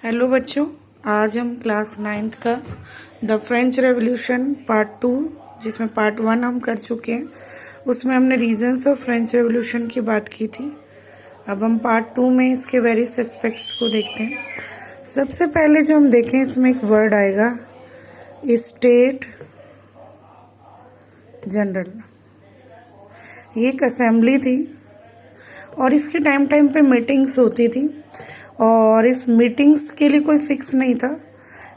Hello बच्चों, आज हम क्लास 9th का द फ्रेंच रेवोल्यूशन पार्ट 2, जिसमें पार्ट 1 हम कर चुके हैं, उसमें हमने रीजंस ऑफ फ्रेंच रेवोल्यूशन की बात की थी। अब हम पार्ट 2 में इसके वेरियस एस्पेक्ट्स को देखते हैं। सबसे पहले जो हम देखें, इसमें एक वर्ड आएगा स्टेट जनरल। ये एक असेंबली थी और इसके टाइम टाइम पे मीटिंग्स होती थी और इस मीटिंग्स के लिए कोई फिक्स नहीं था।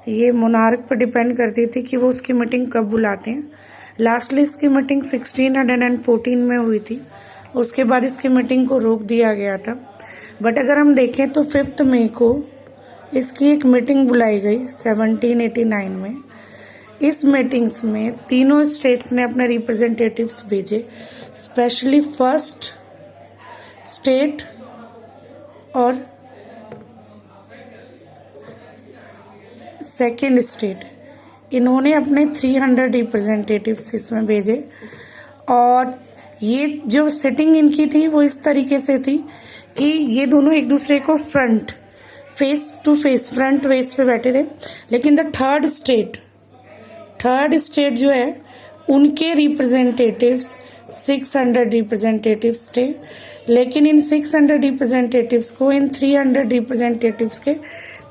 ये मोनार्क पर डिपेंड करती थी कि वो उसकी मीटिंग कब बुलाते हैं। लास्टली इसकी मीटिंग 1614 में हुई थी। उसके बाद इसकी मीटिंग को रोक दिया गया था। बट अगर हम देखें तो 5 मई को इसकी एक मीटिंग बुलाई गई 1789 में। इस मीटिंग्स में तीनों स्टेट्स ने अपने रिप्रेजेंटेटिव्स भेजे, स्पेशली फर्स्ट स्टेट और सेकेंड स्टेट। इन्होंने अपने 300 रिप्रेजेंटेटिव्स इसमें भेजे और ये जो सिटिंग इनकी थी वो इस तरीके से थी कि ये दोनों एक दूसरे को फ्रंट फेस पे बैठे थे। लेकिन द थर्ड स्टेट जो है, उनके रिप्रेजेंटेटिव्स 600 रिप्रेजेंटेटिव्स थे। लेकिन इन 600 रिप्रेजेंटेटिव्स को इन 300 रिप्रेजेंटेटिव्स के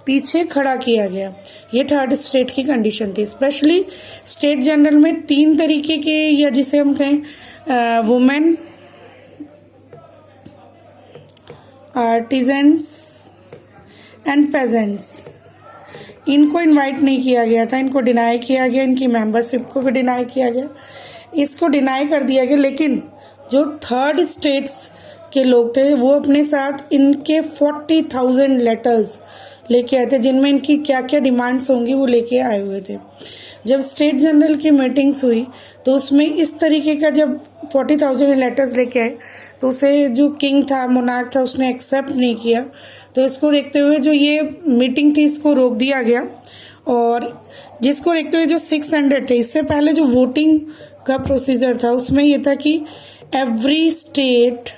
पीछे खड़ा किया गया। ये थर्ड स्टेट की कंडीशन थी। स्पेशली स्टेट जनरल में 3 तरीके के, या जिसे हम कहें वुमेन, आर्टिजन्स एंड पेजेंट्स, इनको इनवाइट नहीं किया गया था। इनको डिनाई किया गया, इनकी मेंबरशिप को भी डिनाई किया गया, इसको डिनाई कर दिया गया। लेकिन जो थर्ड स्टेट्स के लोग थे वो अपने साथ इनके 40,000 लेटर्स लेके आए थे, जिनमें इनकी क्या क्या डिमांड्स होंगी वो लेके आए हुए थे। जब स्टेट जनरल की मीटिंग्स हुई तो उसमें इस तरीके का जब 40,000 लेटर्स लेके आए तो उसे जो किंग था, मोनार्क था, उसने एक्सेप्ट नहीं किया। तो इसको देखते हुए जो ये मीटिंग थी इसको रोक दिया गया। और जिसको देखते हुए जो 600 थे, इससे पहले जो वोटिंग का प्रोसीजर था उसमें ये था कि every state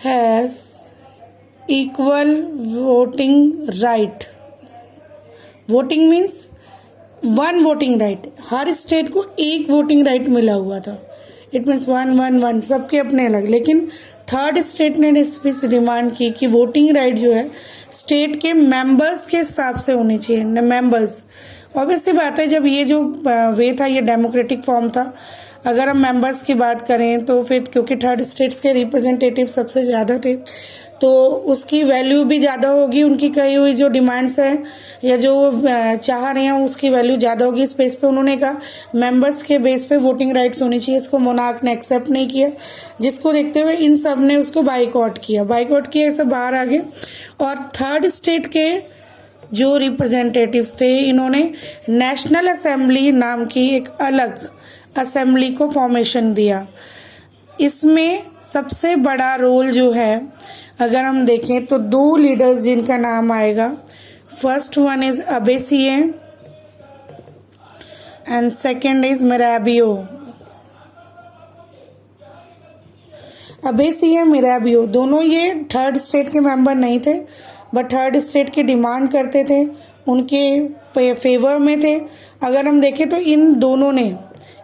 has equal voting right. Voting means 1 voting right. Her state को एक वोटिंग राइट मिला हुआ था। इट मीन्स 1 सबके अपने अलग। लेकिन थर्ड स्टेट ने इस डिमांड की कि वोटिंग राइट जो है स्टेट के मेंबर्स के हिसाब से होनी चाहिए। मेंबर्स, ऑब्वियसली बात है, जब ये जो वे था ये डेमोक्रेटिक फॉर्म था। अगर हम मेंबर्स की बात करें तो फिर क्योंकि थर्ड स्टेट्स के रिप्रेजेंटेटिव सबसे ज़्यादा थे तो उसकी वैल्यू भी ज़्यादा होगी। उनकी कही हुई जो डिमांड्स हैं या जो चाह रहे हैं उसकी वैल्यू ज़्यादा होगी। इस बेस पे उन्होंने कहा मेंबर्स के बेस पे वोटिंग राइट्स होनी चाहिए। इसको मोनार्क ने एक्सेप्ट नहीं किया, जिसको देखते हुए इन सब ने उसको बाइकआउट किया। ये सब बाहर आ गए। और थर्ड स्टेट के जो रिप्रेजेंटेटिव्स थे, इन्होंने नेशनल असेंबली नाम की एक अलग असेंबली को फॉर्मेशन दिया। इसमें सबसे बड़ा रोल जो है, अगर हम देखें तो 2 लीडर्स जिनका नाम आएगा, first one is Abbe Sieyes and second is Mirabeau. Abbe Sieyes, Mirabeau, दोनों ये थर्ड स्टेट के मेंबर नहीं थे, बट थर्ड स्टेट की डिमांड करते थे, उनके फेवर में थे। अगर हम देखें तो इन दोनों ने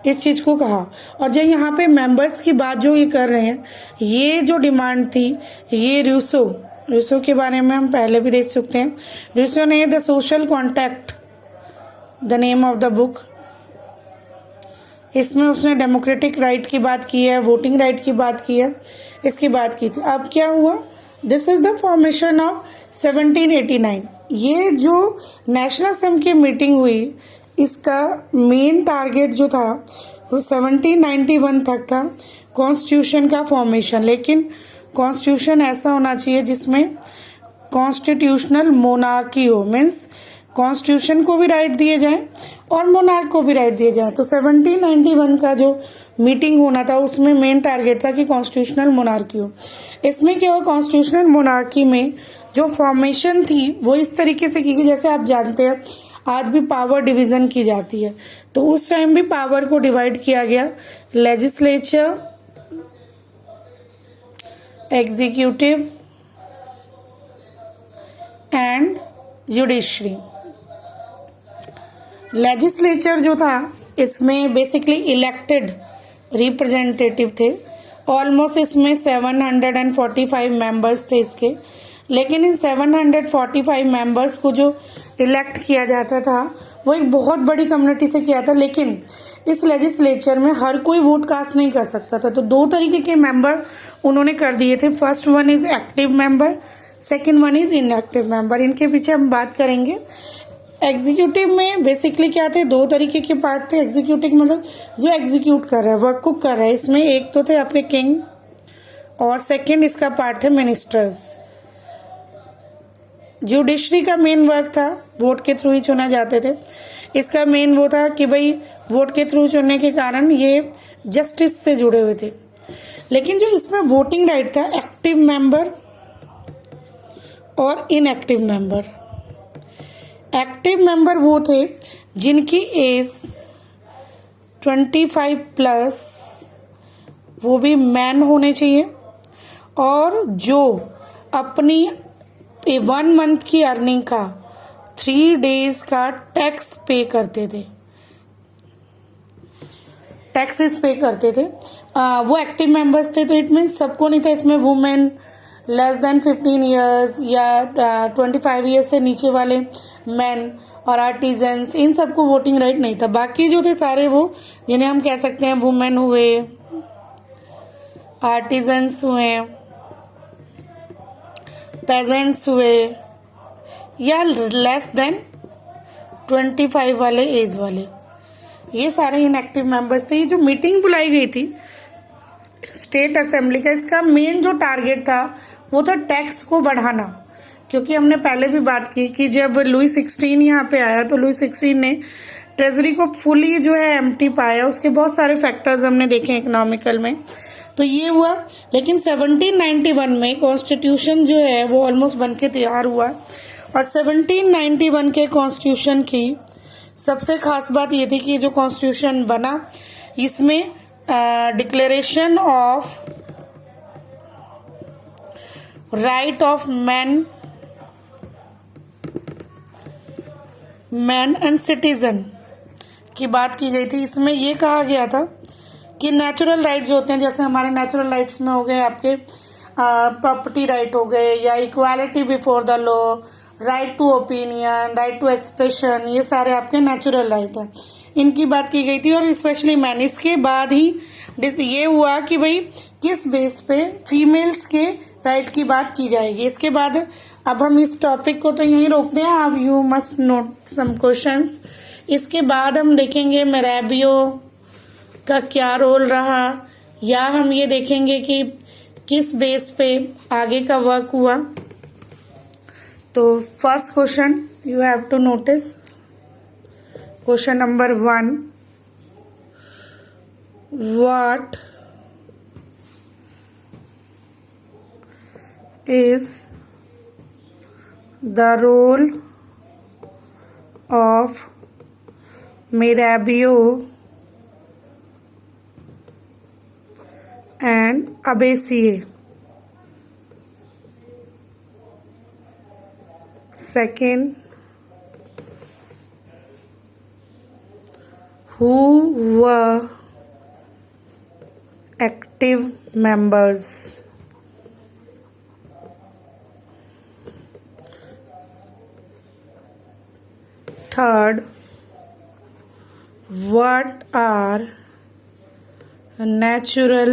इस चीज़ को कहा। और जब यहाँ पे मेंबर्स की बात जो ये कर रहे हैं, ये जो डिमांड थी, ये रूसो के बारे में हम पहले भी देख चुके हैं। रूसो ने the social contract, the name of the book, इसमें उसने डेमोक्रेटिक राइट की बात की है, वोटिंग राइट की बात की है, इसकी बात की थी। अब क्या हुआ, this is the formation of 1789। ये जो नेशनल असेंबली की मीटिंग हुई, इसका मेन टारगेट जो था वो 1791 तक था कॉन्स्टिट्यूशन का फॉर्मेशन। लेकिन कॉन्स्टिट्यूशन ऐसा होना चाहिए जिसमें कॉन्स्टिट्यूशनल मोनार्की हो, मीन्स कॉन्स्टिट्यूशन को भी राइट दिए जाए और मोनार्क को भी राइट दिए जाए। तो 1791 का जो मीटिंग होना था उसमें मेन टारगेट था कि कॉन्स्टिट्यूशनल मोनार्की हो। इसमें क्या हुआ, कॉन्स्टिट्यूशनल मोनार्की में जो फॉर्मेशन थी वो इस तरीके से की गई, जैसे आप जानते हैं आज भी पावर डिवीजन की जाती है, तो उस टाइम भी पावर को डिवाइड किया गया, legislature, executive and judiciary. Legislature जो था इसमें बेसिकली इलेक्टेड रिप्रेजेंटेटिव थे, ऑलमोस्ट इसमें 745 मेंबर्स थे इसके, लेकिन इन 745 मेंबर्स को जो इलेक्ट किया जाता था वो एक बहुत बड़ी कम्युनिटी से किया था, लेकिन इस लेजिस्लेचर में हर कोई वोट कास्ट नहीं कर सकता था। तो दो तरीके के मेंबर उन्होंने कर दिए थे, first one is active member, second one is inactive member. इनके पीछे हम बात करेंगे। एग्जीक्यूटिव में बेसिकली क्या थे, दो तरीके के पार्ट थे। एग्जीक्यूटिव मतलब जो एग्जीक्यूट कर रहा है, वर्क को कर रहा है, इसमें एक तो थे आपके किंग और सेकंड इसका पार्ट थे मिनिस्टर्स। जुडिशरी का मेन वर्क था, वोट के थ्रू ही चुने जाते थे। इसका मेन वो था कि भाई वोट के थ्रू चुनने के कारण ये जस्टिस से जुड़े हुए थे। लेकिन जो इसमें वोटिंग राइट था, एक्टिव मेंबर और इनएक्टिव मेंबर। एक्टिव मेंबर वो थे जिनकी एज 25 प्लस, वो भी मैन होने चाहिए, और जो अपनी 1 मंथ की अर्निंग का 3 डेज का टैक्स पे करते थे, टैक्सेस पे करते थे, वो एक्टिव मेंबर्स थे। तो इट मीन्स सबको नहीं था, इसमें वुमेन लेस देन 15 ईयर्स या 25 ईयर्स से नीचे वाले मैन और आर्टिजन्स, इन सबको वोटिंग राइट नहीं था। बाकी जो थे सारे वो जिन्हें हम कह सकते हैं वुमेन हुए, आर्टिजन्स हुए, पेजेंट्स हुए, या लेस देन 25 वाले एज वाले, ये सारे इनएक्टिव मेंबर्स थे। ये जो मीटिंग बुलाई गई थी स्टेट असेंबली का, इसका मेन जो टारगेट था वो था टैक्स को बढ़ाना। क्योंकि हमने पहले भी बात की कि जब लुई 16 यहाँ पे आया तो लुई 16 ने ट्रेजरी को फुली जो है एम्प्टी पाया। उसके बहुत सारे फैक्टर्स हमने देखे इकोनॉमिकल में, तो ये हुआ। लेकिन 1791 में कॉन्स्टिट्यूशन जो है वो ऑलमोस्ट बन के तैयार हुआ, और 1791 के कॉन्स्टिट्यूशन की सबसे खास बात ये थी कि जो कॉन्स्टिट्यूशन बना इसमें declaration of right of man and citizen की बात की गई थी। इसमें ये कहा गया था कि नेचुरल राइट जो होते हैं, जैसे हमारे नेचुरल राइट्स में हो गए आपके प्रॉपर्टी राइट हो गए, या equality before the law, right to opinion, right to expression, ये सारे आपके नेचुरल राइट हैं, इनकी बात की गई थी। और स्पेशली मैन, इसके बाद ही ये हुआ कि भाई किस बेस पे फीमेल्स के राइट की बात की जाएगी। इसके बाद अब हम इस टॉपिक को तो यहीं रोकते हैं, अब you must note some questions. इसके बाद हम देखेंगे मेराबियो का क्या रोल रहा, या हम ये देखेंगे कि किस बेस पे आगे का वर्क हुआ। तो first question you have to notice, question number 1, what is the role of Mirabeau and Abeille? Second, who were active members? Third, what are natural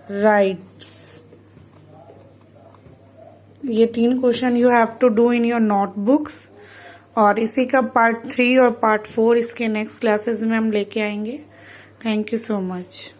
rights? ये 3 question you have to do in your notebooks, और इसी का part 3 और part 4 इसके next classes में हम लेके आएंगे। Thank you so much.